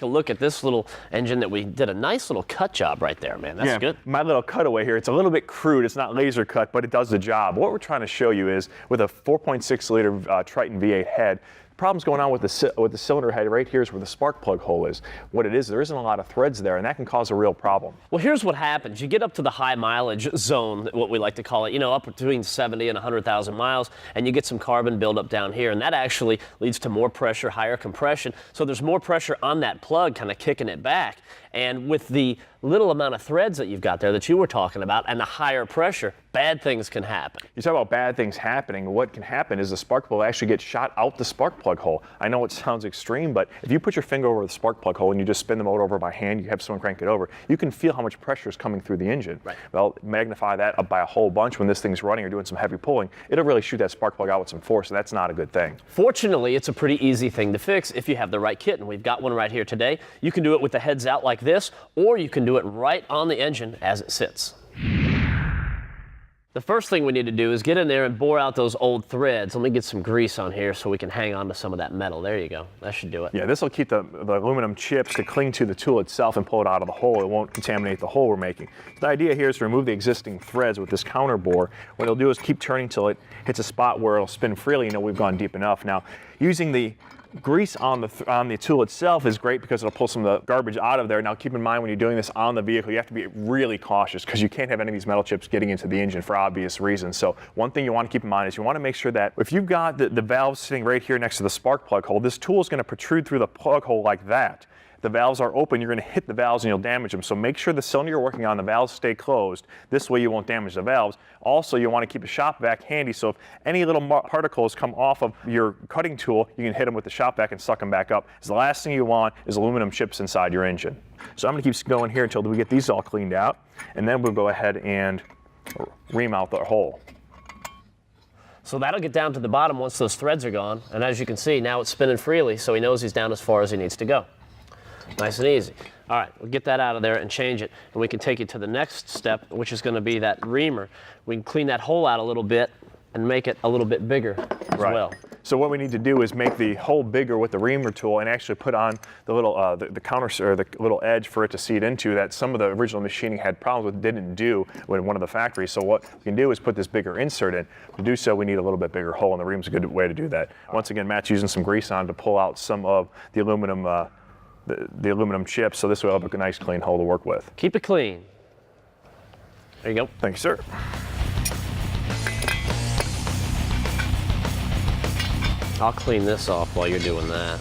a look at this little engine that we did a nice little cut job right there, man. That's good. My little cutaway here, it's a little bit crude. It's not laser cut, but it does the job. What we're trying to show you is with a 4.6 liter Triton V8 head, problem's going on with the cylinder head right here is where the spark plug hole is. What it is, there isn't a lot of threads there, and that can cause a real problem. Well, here's what happens. You get up to the high mileage zone, what we like to call it, up between 70 and 100,000 miles, and you get some carbon buildup down here, and that actually leads to more pressure, higher compression. So there's more pressure on that plug, kind of kicking it back. And with the little amount of threads that you've got there that you were talking about and the higher pressure, bad things can happen. You talk about bad things happening. What can happen is the spark plug will actually get shot out the spark plug hole. I know it sounds extreme, but if you put your finger over the spark plug hole and you just spin the motor over by hand, you have someone crank it over, you can feel how much pressure is coming through the engine. Right. Well, magnify that up by a whole bunch when this thing's running or doing some heavy pulling, it'll really shoot that spark plug out with some force, so that's not a good thing. Fortunately, it's a pretty easy thing to fix if you have the right kit, and we've got one right here today. You can do it with the heads out like this, or you can do it right on the engine as it sits. The first thing we need to do is get in there and bore out those old threads. Let me get some grease on here so we can hang on to some of that metal. There you go. That should do it. Yeah, this will keep the aluminum chips to cling to the tool itself and pull it out of the hole. It won't contaminate the hole we're making. The idea here is to remove the existing threads with this counter bore. What it'll do is keep turning till it hits a spot where it'll spin freely. We've gone deep enough. Now, using the grease on the tool itself is great because it'll pull some of the garbage out of there. Now keep in mind when you're doing this on the vehicle, you have to be really cautious because you can't have any of these metal chips getting into the engine for obvious reasons. So one thing you want to keep in mind is you want to make sure that if you've got the valve sitting right here next to the spark plug hole, this tool is going to protrude through the plug hole like that. The valves are open, you're going to hit the valves and you'll damage them. So make sure the cylinder you're working on, the valves stay closed. This way you won't damage the valves. Also, you want to keep a shop vac handy, so if any little particles come off of your cutting tool, you can hit them with the shop vac and suck them back up. The last thing you want is aluminum chips inside your engine. So I'm going to keep going here until we get these all cleaned out, and then we'll go ahead and ream out the hole. So that'll get down to the bottom once those threads are gone, and as you can see, now it's spinning freely, so he knows he's down as far as he needs to go. Nice and easy. All right, we'll get that out of there and change it, and we can take you to the next step, which is going to be that reamer. We can clean that hole out a little bit and make it a little bit bigger as well. So what we need to do is make the hole bigger with the reamer tool and actually put on the little the counter or the little edge for it to seat into that some of the original machining had problems with, didn't do in one of the factories. So what we can do is put this bigger insert in. To do so, we need a little bit bigger hole, and the ream's a good way to do that. Once again, Matt's using some grease on to pull out some of the aluminum the aluminum chips, so this will have a nice clean hole to work with. Keep it clean. There you go. Thank you, sir. I'll clean this off while you're doing that.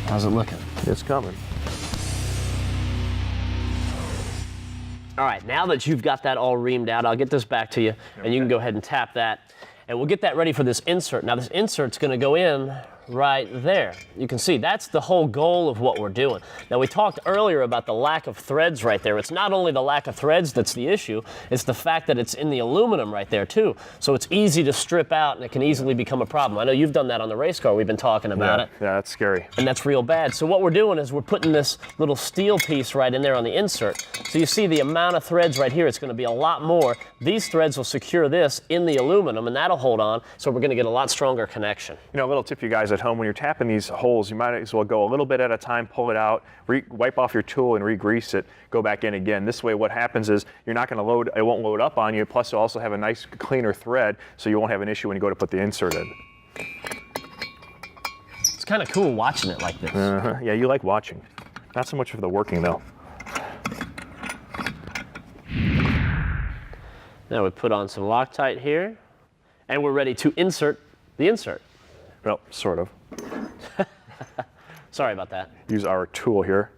How's it looking? It's coming. All right, now that you've got that all reamed out, I'll get this back to you, and you can go ahead and tap that. And we'll get that ready for this insert. Now this insert's gonna go in right there. You can see that's the whole goal of what we're doing. Now we talked earlier about the lack of threads right there. It's not only the lack of threads that's the issue, it's the fact that it's in the aluminum right there too. So it's easy to strip out and it can easily become a problem. I know you've done that on the race car, we've been talking about it. Yeah, that's scary. And that's real bad. So what we're doing is we're putting this little steel piece right in there on the insert. So you see the amount of threads right here, it's gonna be a lot more. These threads will secure this in the aluminum and that'll hold on, so we're gonna get a lot stronger connection. You know, a little tip for you guys at home, when you're tapping these holes, you might as well go a little bit at a time, pull it out, wipe off your tool and re-grease it, go back in again. This way what happens is you're not gonna load, it won't load up on you, plus you'll also have a nice cleaner thread, so you won't have an issue when you go to put the insert in. It's kind of cool watching it like this. Yeah, you like watching. Not so much for the working though. Now we put on some Loctite here, and we're ready to insert the insert. Well, sort of. Sorry about that. Use our tool here.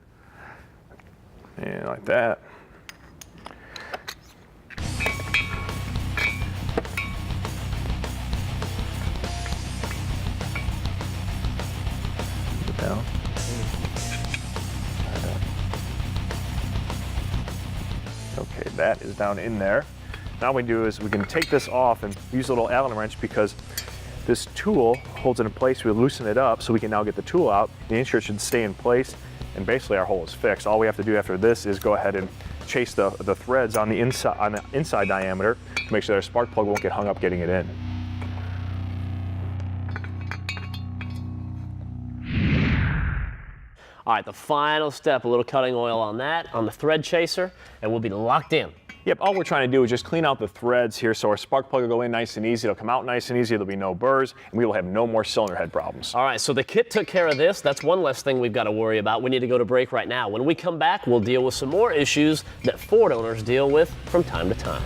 And like that. Down. Okay, that is down in there. Now what we do is we can take this off and use a little Allen wrench, because this tool holds it in place. We loosen it up so we can now get the tool out. The insert should stay in place, and basically our hole is fixed. All we have to do after this is go ahead and chase the threads on the inside diameter to make sure that our spark plug won't get hung up getting it in. All right, the final step, a little cutting oil on that, on the thread chaser, and we'll be locked in. Yep, all we're trying to do is just clean out the threads here so our spark plug will go in nice and easy. It'll come out nice and easy. There'll be no burrs, and we will have no more cylinder head problems. All right, so the kit took care of this. That's one less thing we've got to worry about. We need to go to break right now. When we come back, we'll deal with some more issues that Ford owners deal with from time to time.